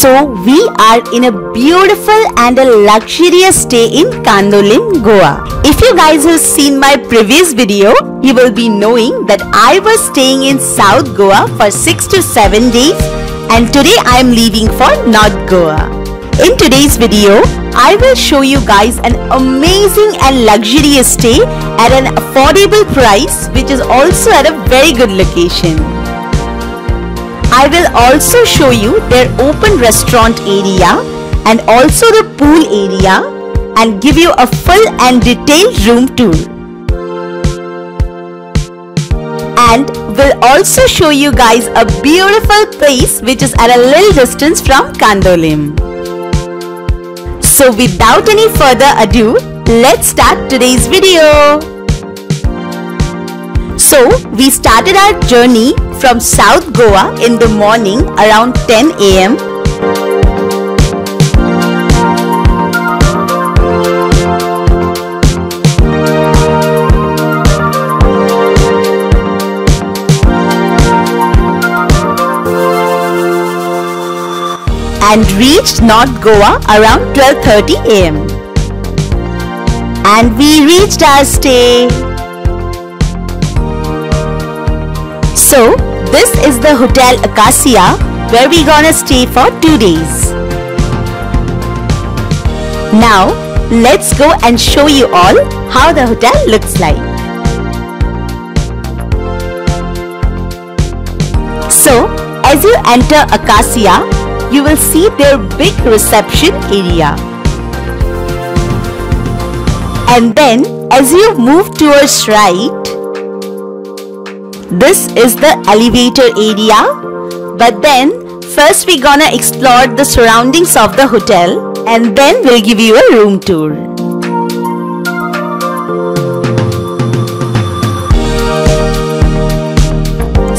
So we are in a beautiful and a luxurious stay in Candolim, Goa. If you guys have seen my previous video, you will be knowing that I was staying in South Goa for 6 to 7 days and today I am leaving for North Goa. In today's video, I will show you guys an amazing and luxurious stay at an affordable price, which is also at a very good location. I will also show you their open restaurant area and also the pool area and give you a full and detailed room tour. And will also show you guys a beautiful place which is at a little distance from Candolim. So without any further ado, let's start today's video. So we started our journey from South Goa in the morning around 10 AM. And reached North Goa around 12:30 AM. And we reached our stay. So this is the Hotel Acacia where we gonna stay for 2 days. Now let's go and show you all how the hotel looks like. So as you enter Acacia, you will see their big reception area. And then as you move towards right, this is the elevator area. But then first we gonna explore the surroundings of the hotel and then we'll give you a room tour.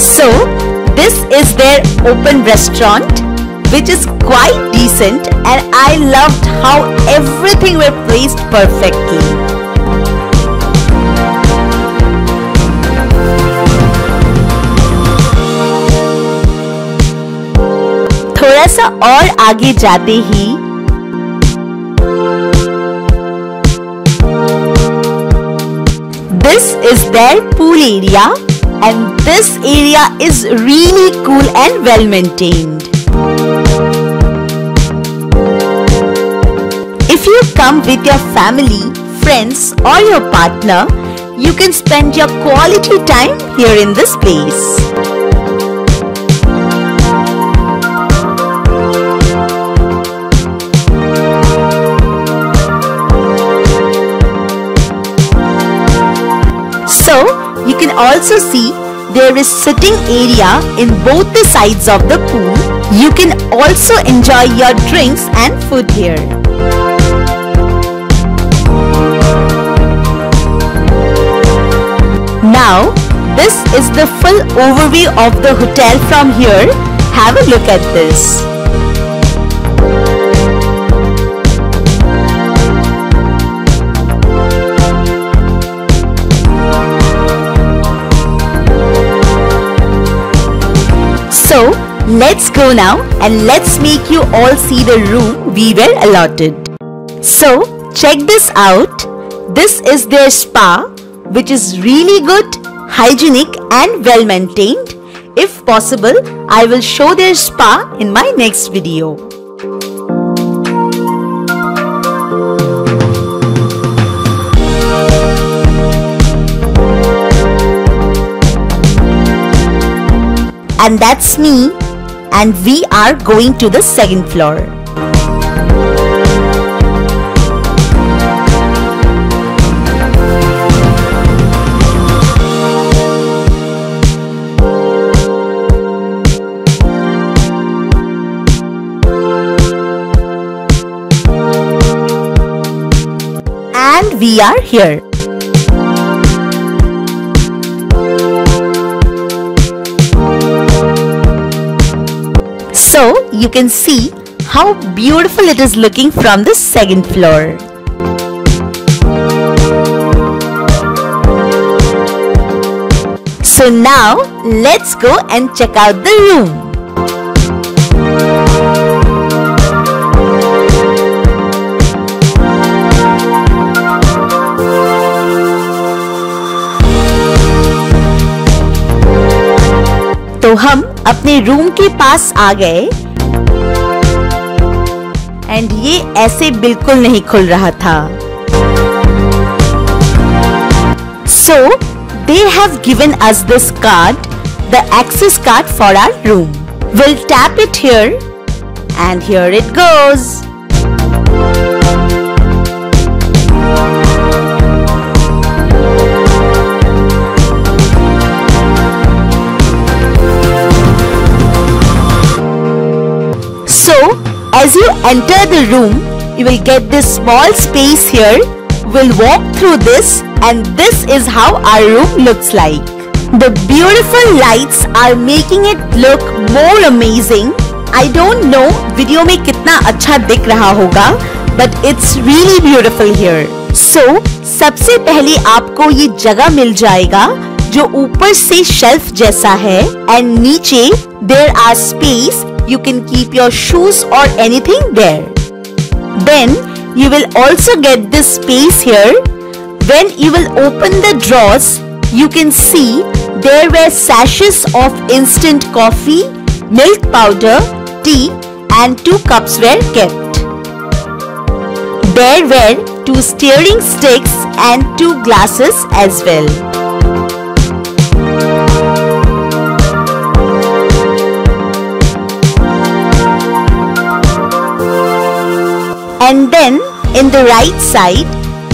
So this is their open restaurant, which is quite decent, and I loved how everything were placed perfectly. थोड़ा सा और आगे जाते ही this is their pool area, and this area is really cool and well maintained. If you come with your family, friends or your partner, you can spend your quality time here in this place. So you can also see there is sitting area in both the sides of the pool. You can also enjoy your drinks and food here. Now, this is the full overview of the hotel from here. Have a look at this. So, let's go now and let's make you all see the room we were allotted. So, check this out. This is their spa, which is really good, hygienic and well maintained. If possible, I will show their spa in my next video. And that's me, and we are going to the second floor. And we are here. So you can see how beautiful it is looking from the second floor. So now let's go and check out the room. तो हम अपने room के पास आ गए and ये ऐसे बिल्कुल नहीं खुल रहा था. So they have given us this card, the access card for our room. We'll tap it here and here it goes. So as you enter the room, you will get this small space here. We'll walk through this and this is how our room looks like. The beautiful lights are making it look more amazing. I don't know video में कितना अच्छा दिख रहा होगा, but it's really beautiful here. So सबसे पहले आपको ये जगह मिल जाएगा जो ऊपर से शेल्फ जैसा है and नीचे there are space, you can keep your shoes or anything there. Then you will also get this space here. When you will open the drawers, you can see there were sachets of instant coffee, milk powder, tea and 2 cups were kept. There were 2 stirring sticks and 2 glasses as well. And then in the right side,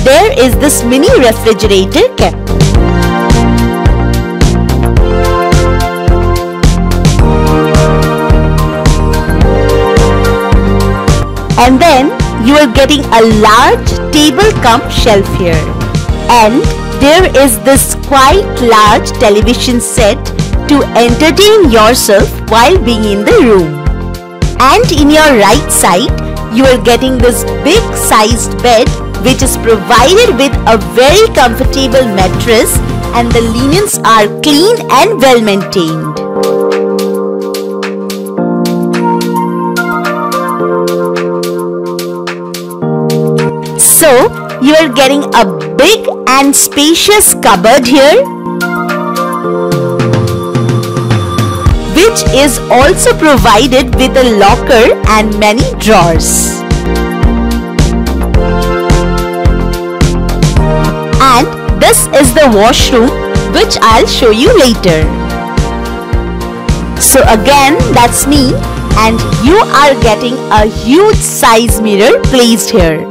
there is this mini refrigerator kept. And then you are getting a large table cum shelf here. And there is this quite large television set to entertain yourself while being in the room. And in your right side, you are getting this big sized bed which is provided with a very comfortable mattress and the linens are clean and well maintained. So you are getting a big and spacious cupboard here, which is also provided with a locker and many drawers. And this is the washroom, which I'll show you later. So again, that's me and you are getting a huge size mirror placed here.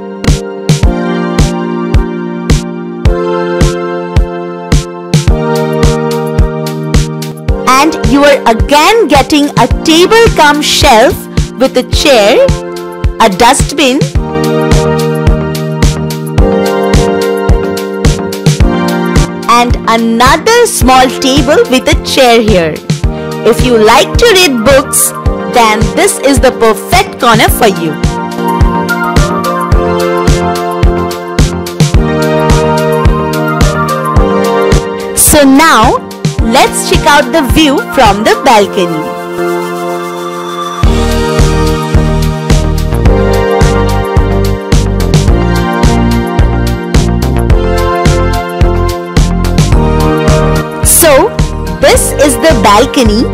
And you are again getting a table cum shelf with a chair, a dustbin, and another small table with a chair here. If you like to read books, then this is the perfect corner for you. So now, let's check out the view from the balcony. So, this is the balcony,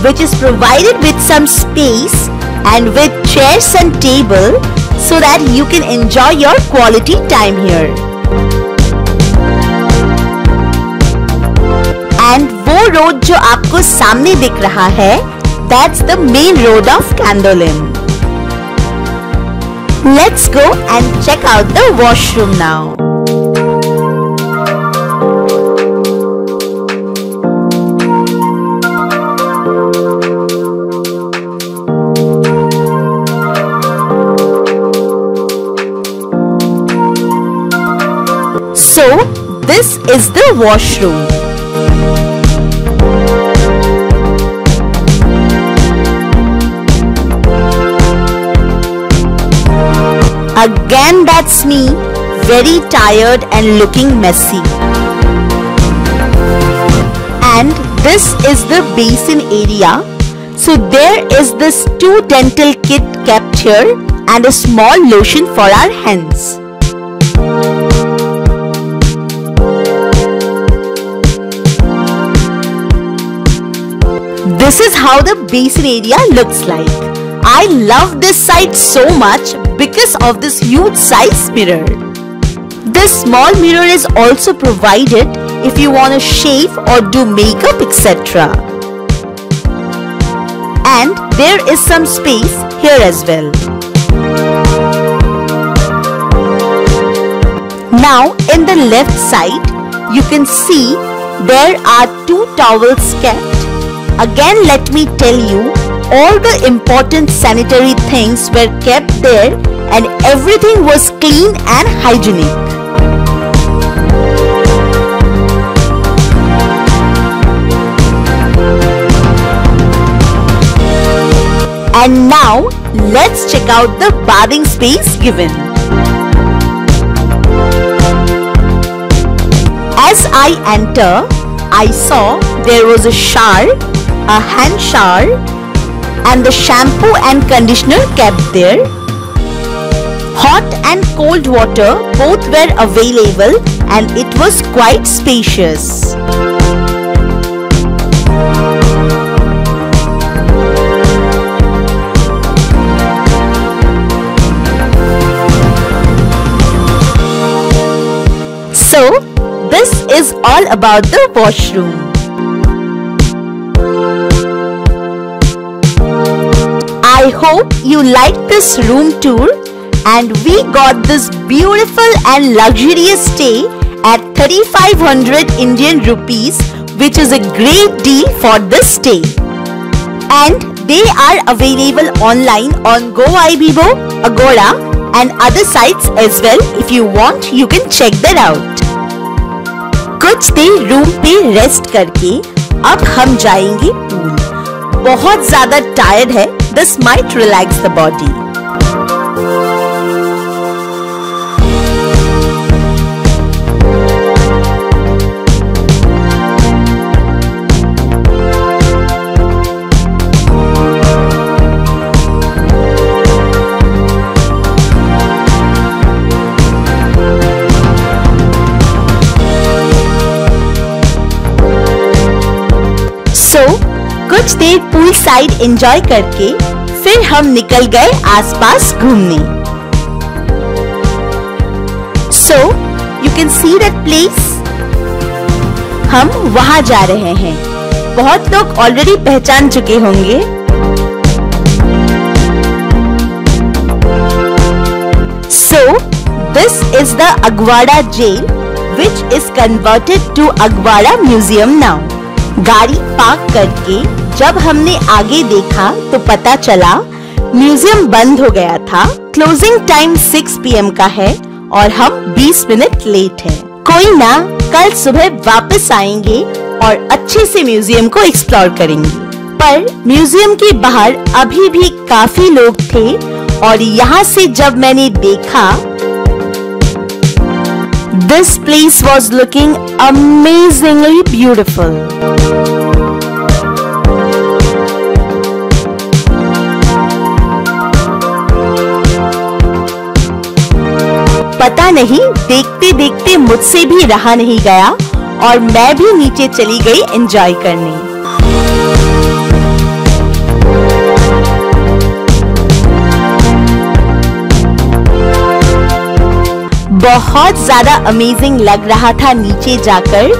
which is provided with some space and with chairs and table so that you can enjoy your quality time here. And वो road जो आपको सामने दिख रहा है, that's the main road of Candolim. Let's go and check out the washroom now. So, this is the washroom. Again, that's me, very tired and looking messy. And this is the basin area. So there is this 2 dental kit kept here and a small lotion for our hands. This is how the basin area looks like. I love this site so much because of this huge size mirror. This small mirror is also provided if you want to shave or do makeup, etc. And there is some space here as well. Now in the left side, you can see there are 2 towels kept. Again, let me tell you, all the important sanitary things were kept there and everything was clean and hygienic. And now, let's check out the bathing space given. As I enter, I saw there was a shower, a hand shower, and the shampoo and conditioner kept there. Hot and cold water both were available and it was quite spacious. So, this is all about the washroom. I hope you liked this room tour and we got this beautiful and luxurious stay at 3500 Indian rupees, which is a great deal for this stay. And they are available online on Alibaug, Agoda and other sites as well. If you want, you can check that out. कुछ देर room पे rest करके अब हम जाएंगे pool. बहुत ज्यादा tired है, this might relax the body. कुछ देर पूल साइड एंजॉय करके फिर हम निकल गए आसपास घूमने। So you can see that place. हम वहां जा रहे हैं। बहुत लोग ऑलरेडी पहचान चुके होंगे। So this is the Agwada jail, which is converted to Agwada Museum now. गाड़ी पार्क करके जब हमने आगे देखा तो पता चला म्यूजियम बंद हो गया था। क्लोजिंग टाइम 6 PM का है और हम 20 मिनट लेट हैं। कोई ना, कल सुबह वापस आएंगे और अच्छे से म्यूजियम को एक्सप्लोर करेंगे। पर म्यूजियम के बाहर अभी भी काफी लोग थे और यहाँ से जब मैंने देखा, this place was looking amazingly beautiful. पता नहीं देखते देखते मुझसे भी रहा नहीं गया और मैं भी नीचे चली गई एंजॉय करने। बहुत ज्यादा अमेजिंग लग रहा था नीचे जाकर।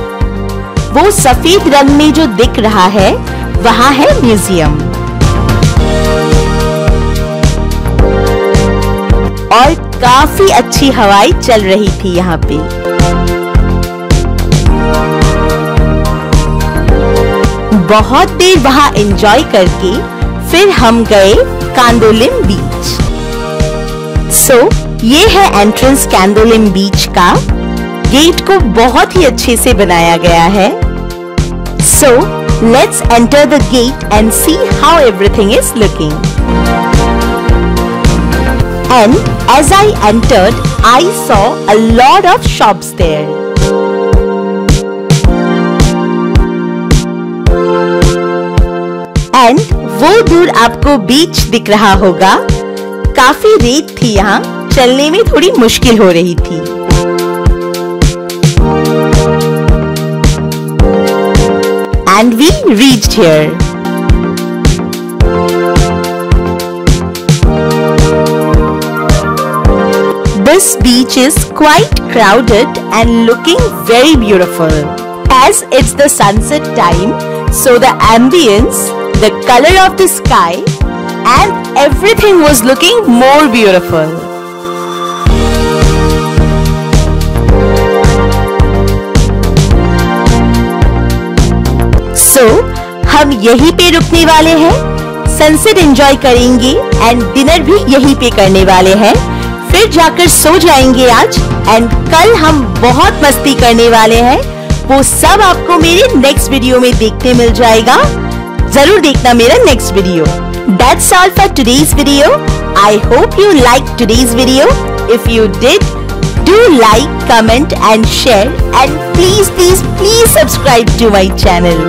वो सफेद रंग में जो दिख रहा है वहाँ है म्यूजियम और काफी अच्छी हवाएं चल रही थी यहाँ पे। बहुत देर वहाँ एंजॉय करके फिर हम गए कांदोलिम बीच। So ये है एंट्रेंस कैंडोलिम बीच का। गेट को बहुत ही अच्छे से बनाया गया है। So let's enter the gate and see how everything is looking. And as I entered, I saw a lot of shops there. And वो दूर आपको बीच दिख रहा होगा। काफी रेत थी यहाँ, चलने में थोड़ी मुश्किल हो रही थी। And we reached here. this beach is quite crowded and looking very beautiful. As it's the sunset time, so the ambience, the color of the sky and everything was looking more beautiful. So, हम यहीं पे रुकने वाले हैं, sunset enjoy करेंगे and dinner भी यहीं पे करने वाले हैं, फिर जाकर सो जाएंगे आज एंड कल हम बहुत मस्ती करने वाले हैं। वो सब आपको मेरे नेक्स्ट वीडियो में देखने मिल जाएगा, जरूर देखना मेरा next video. That's all for today's video. I hope you liked today's video. If you did, do like, comment and share and please subscribe to my channel.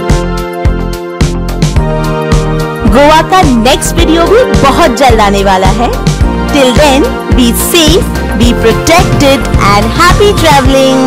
Goa का नेक्स्ट वीडियो भी बहुत जल्द आने वाला है। Till then, be safe, be protected and happy traveling.